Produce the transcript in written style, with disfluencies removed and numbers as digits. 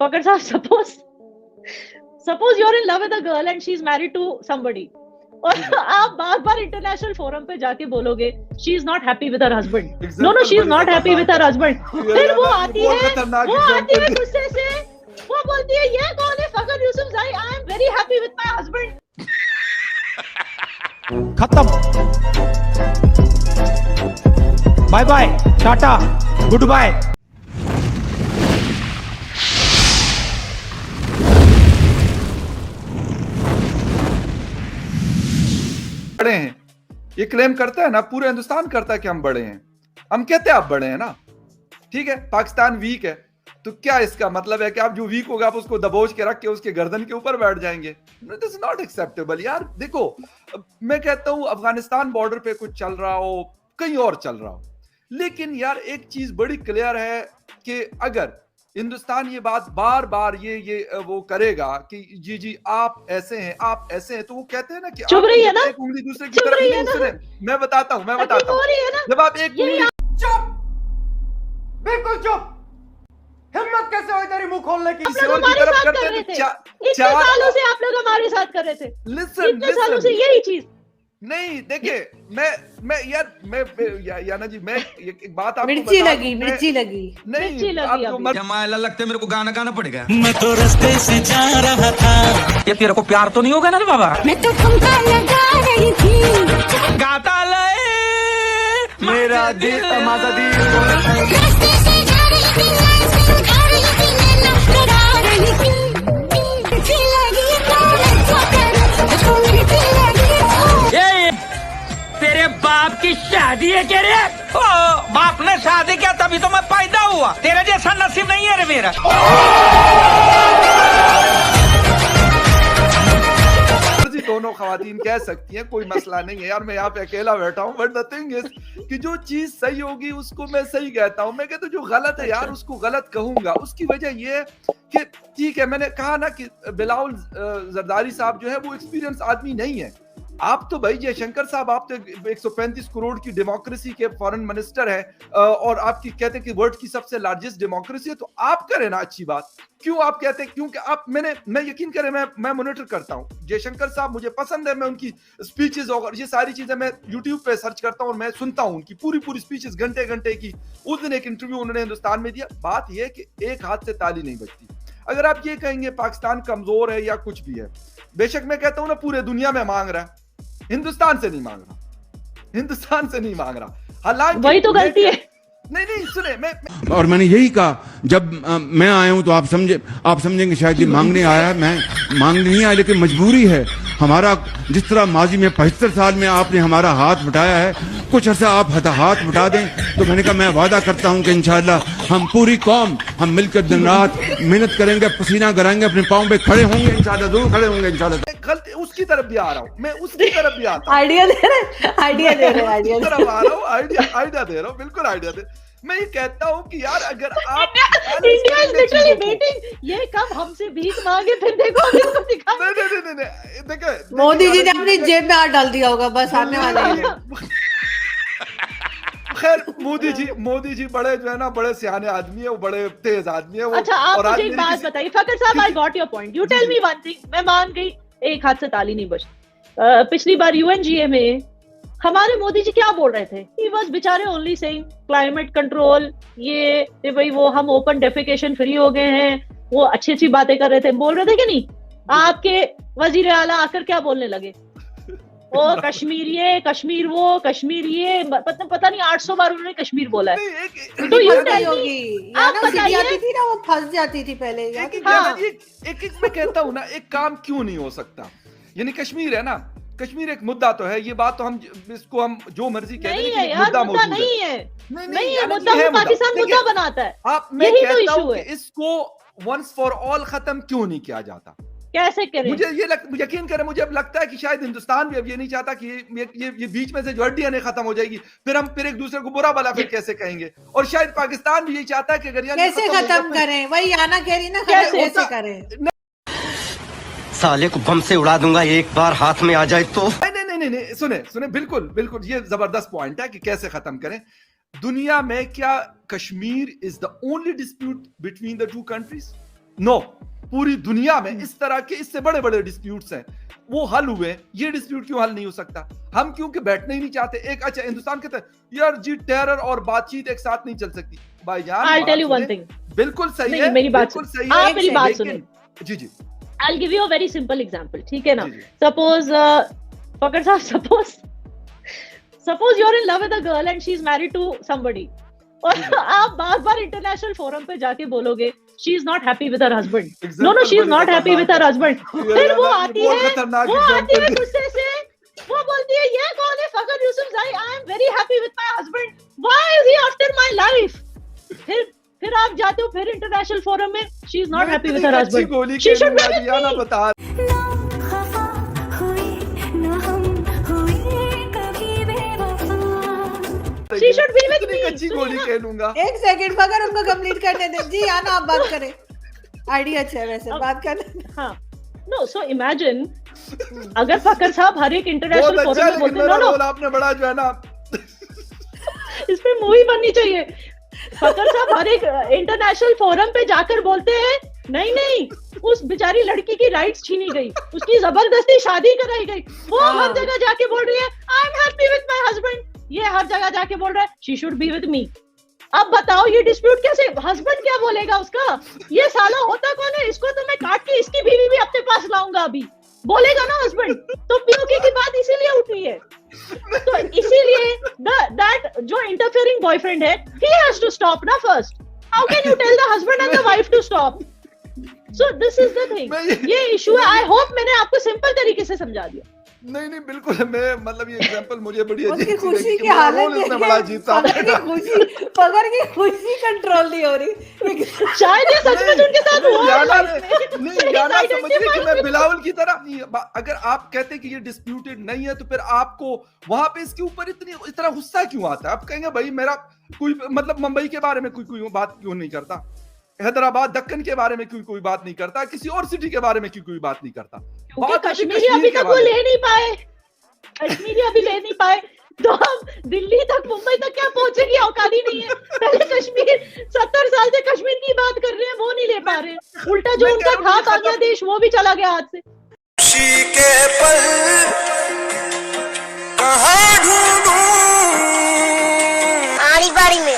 फकर sahab, suppose you are in love with a girl and she is married to somebody, और आप बार बार international forum पे जाके बोलोगे she is not happy with her husband, no she is not happy with her husband, फिर वो आती है गुस्से से, वो बोलती है ये कौन है Fakhar Yousafzai, I am very happy with my husband. खत्म, bye bye, tata, goodbye. बड़े हैं, ये क्लेम करता है ना, पूरे हिंदुस्तान करता है कि हम बड़े हैं, हम कहते हैं आप बड़े हैं ना, ठीक है। पाकिस्तान वीक है, तो क्या इसका मतलब है कि आप जो वीक होगा आप उसको दबोच के रख के उसके गर्दन के ऊपर बैठ जाएंगे? इट इज नॉट एक्सेप्टेबल यार। देखो, मैं कहता हूं अफगानिस्तान बॉर्डर पे कुछ चल रहा हो, कहीं और चल रहा हो, लेकिन यार एक चीज बड़ी क्लियर है कि अगर हिंदुस्तान ये बात बार बार ये वो करेगा कि जी जी आप ऐसे हैं, आप ऐसे हैं, तो वो कहते हैं ना कि चुभ रही है ना, एक उंगली दूसरे की तरफ नहीं, सुने मैं बताता हूं जब आप एक चुप, बिल्कुल चुप, हिम्मत कैसे हुई तेरी मुंह खोलने की? आप लोग हमारे साथ कर रहे थे, इतने सालों से आप लोग हमारे साथ कर रहे थे, इतने सालों से यही चीज नहीं। देखिए मैं याना जी, मैं एक बात आपको मिर्ची लगी नहीं, आपको क्या माया लगता है मेरे को गाना गाना पड़ेगा? मैं तो रास्ते से जा रहा था। ये तेरे को प्यार तो नहीं होगा ना बाबा? मैं तो ठुमका लगा रही थी, गाता ले मेरा दिल तमाशा दी, रास्ते से जा रही थी, लाइन से उठा रही थी, नैना लड़ा रही थी, मिर्ची लगी तो मिर्ची लगी तो। ये तेरे बाप की शादी है क्या रे? ओ, बाप ने शादी किया तभी तो मैं पैदा हुआ, तेरे जैसा नसीब नहीं है रे मेरा। दोनों खवातीन कह सकती हैं, कोई मसला नहीं है यार, मैं यहाँ पे अकेला बैठा हूँ, बट द थिंग इज कि जो चीज सही होगी उसको मैं सही कहता हूँ, मैं कहता हूँ जो गलत है यार उसको गलत कहूंगा। उसकी वजह ये है कि ठीक है, मैंने कहा ना कि बिलावल जरदारी साहब जो है वो एक्सपीरियंस आदमी नहीं है। आप तो भाई जयशंकर साहब, आप तो 135 करोड़ की डेमोक्रेसी के फॉरेन मिनिस्टर है और आपकी कहते हैं कि वर्ल्ड की सबसे लार्जेस्ट डेमोक्रेसी है, तो आप करें ना अच्छी बात। क्यों आप कहते हैं? क्योंकि आप मैं यकीन करें, मैं मॉनिटर करता हूं जयशंकर साहब, मुझे पसंद है, मैं उनकी स्पीचेस और ये सारी चीजें मैं यूट्यूब पे सर्च करता हूं और मैं सुनता हूं उनकी पूरी स्पीचेस, घंटे घंटे की। उस दिन एक इंटरव्यू उन्होंने हिंदुस्तान में दिया। बात यह है कि एक हाथ से ताली नहीं बजती। अगर आप ये कहेंगे पाकिस्तान कमजोर है या कुछ भी है, बेशक मैं कहता हूं ना पूरे दुनिया में मांग रहा है, हिंदुस्तान से नहीं मांग रहा, हिंदुस्तान से नहीं मांग रहा। हालांकि वही तो गलती है। नहीं सुने, मैं और मैंने यही कहा जब मैं आया हूं तो आप समझेंगे शायद ये मांगने आया है। मैं मांगने नहीं आया, लेकिन मजबूरी है हमारा। जिस तरह माजी में 75 साल में आपने हमारा हाथ बटाया है, कुछ अर्सा आप हाथ बटा दें, तो मैंने कहा मैं वादा करता हूं कि इंशाअल्लाह हम पूरी कौम हम मिलकर दिन रात मेहनत करेंगे, पसीना कराएंगे, अपने पाँव पे खड़े होंगे इंशाअल्लाह, जरूर खड़े होंगे इंशाअल्लाह। गलती उसकी तरफ भी आ रहा हूं, मैं उसकी तरफ भी आता हूं, आइडिया दे रहे आइडिया दे रहे आइडिया तरफ आ रहा हूं, आइडिया दे रहा हूं, बिल्कुल आइडिया दे। मैं ये कहता हूं कि यार अगर आप इंडिया इज लिटरली वेटिंग, ये कब हमसे भीख मांगे फिर देखो हम इसको दिखा। नहीं देखो, मोदी जी ने अपनी जेब में हाथ डाल दिया होगा, बस आने वाले हैं। खैर मोदी जी बड़े जो है ना, बड़े सियाने आदमी है, वो बड़े तेज आदमी है वो। अच्छा, आप मुझे एक बात बताइए Fakhar sahab, I got your point, you tell me one thing. मैं मान गई एक हाथ से ताली नहीं बजती। पिछली बार यूएनजीए में हमारे मोदी जी क्या बोल रहे थे? ही वाज बेचारे ओनली सेइंग क्लाइमेट कंट्रोल, ये भाई वो हम ओपन डेफिकेशन फ्री हो गए हैं, वो अच्छी बातें कर रहे थे, बोल रहे थे कि नहीं? आपके वजीर आला आकर क्या बोलने लगे? ओ कश्मीर ये, कश्मीर वो, कश्मीर ये, पता नहीं 800 बार उन्होंने कश्मीर बोला है। तो यू टेल मी, आप बताइए थी ना, वो फंस जाती थी पहले। एक मैं कहता हूँ ना, एक काम क्यों नहीं हो सकता? यानी कश्मीर है ना, कश्मीर एक मुद्दा तो है, ये बात तो हम इसको हम जो मर्जी कह नहीं दें, है यार, मुद्दा नहीं है, नहीं है मुद्दा, वो पाकिस्तान मुद्दा बनाता है। आप मैं कहता हूं कि इसको वंस फॉर ऑल खत्म क्यों नहीं किया जाता? कैसे करें? मुझे यकीन करें, मुझे अब लगता है कि शायद हिंदुस्तान भी अब ये नहीं चाहता कि ये बीच में से जो हड्डियां नहीं खत्म हो जाएगी, फिर हम फिर एक दूसरे को बुरा भला फिर कैसे कहेंगे। और शायद पाकिस्तान भी यही चाहता है कि अगर कैसे खत्म करें, वही आना कह रही ना, कैसे करें? साले को बम से उड़ा दूंगा एक बार हाथ में आ जाए तो। नहीं, सुने बिल्कुल ये जबरदस्त पॉइंट है कि कैसे खत्म करें। दुनिया में क्या Kashmir is the only dispute between the two countries? No, पूरी दुनिया में इस तरह के इससे बड़े बड़े डिस्प्यूट्स हैं, वो हल हुए, ये डिस्प्यूट क्यों हल नहीं हो सकता? हम क्योंकि बैठने ही नहीं चाहते। एक अच्छा हिंदुस्तान कहते हैं यार जी टेरर और बातचीत एक साथ नहीं चल सकती। भाईजान I'll tell you one thing. बिल्कुल सही है, मेरी बात बिल्कुल सुन, सही आप है, मेरी बात लेकिन- सुनिए। जी जी I'll give you a very simple example, ठीक है ना? जी, जी। Suppose फकर साहब, suppose you're in love with a girl and she's married to somebody, और आप बार बार इंटरनेशनल फोरम पे जाके बोलोगे she is not happy with her husband. No, she is not happy with her husband. फिर वो आती है गुस्से से, वो बोलती है ये कौन है Fakhar Yousafzai, I am very happy with my husband. Why is he after my life? फिर आप जाते हो फिर इंटरनेशनल फोरम में she is not happy with her husband. गोली She should be with ना me. बता ना खफा हुई ना हम हुए कभी बेवफा। She should be with इतनी me. कच्ची सुनिए गोली ना। खेलूंगा। एक सेकंड मगर उनको कंप्लीट करने दे जी। आना आप बात करें, आइडिया अच्छा है वैसे, बात करने। हाँ, no, so imagine अगर फकर साहब हर एक इंटरनेशनल बहुत अच्छा फोरम है, में लेकिन बोलते मेरा नो, रोल आपने बड़ा जो है ना इस पे मूवी बननी चाहिए। फकर साहब हर एक इंटरनेशनल फोरम पे जाकर बोलते हैं नहीं उस बेचारी लड़की की राइट्स छीनी गई, उसकी जबरदस्ती शादी कराई गई, वो हर जगह जाके बोल रही है I am happy with my husband, ये हर जगह जाके बोल रहा है she should be with me. अब बताओ ये डिस्प्यूट कैसे, हस्बैंड क्या बोलेगा उसका, ये साला होता कौन है, इसको तो मैं काट के इसकी बीवी भी अपने पास लाऊंगा अभी, बोलेगा ना हस्बैंड। तो पीओके की बात इसीलिए उठी है, तो इसीलिए दैट जो इंटरफेयरिंग बॉयफ्रेंड है he has to stop ना first. How can you tell the husband and the wife to stop? So this is the thing. ये इशू है। I hope मैंने आपको सिंपल तरीके से समझा दिया। नहीं बिल्कुल, मैं मतलब ये एग्जांपल मुझे बड़ी उसकी अजीब सी खुशी लगी कि की मेरा हालत रोल इसमें बड़ा अजीब था। पगर की खुशी कंट्रोल नहीं हो रही। शायद ये सचमुच उनके साथ हुआ है। नहीं याना समझिए कि मैं बिलावल की तरह, अगर आप कहते हैं कि ये डिस्प्यूटेड नहीं है तो फिर आपको वहां पे इसके ऊपर इतना गुस्सा क्यों आता है? आप कहेंगे भाई मेरा कोई मतलब मुंबई के बारे में कोई बात क्यों नहीं करता, हैदराबाद दक्कन के बारे में कोई बात नहीं करता, किसी और सिटी के बारे में कोई बात नहीं करता। क्योंकि कश्मीरी अभी तक वो ले नहीं पाए, कश्मीरी अभी ले नहीं पाए, तो हम दिल्ली तक मुंबई तक क्या पहुंचेगी, औकात ही नहीं है। पहले कश्मीर 70 साल से कश्मीर की बात कर रहे हैं, वो नहीं ले पा रहे, उल्टा जो उनका था बांग्लादेश वो भी चला गया हाथ से। खुशी के पल कहाँ ढूंढूं? आड़ी बाड़ी में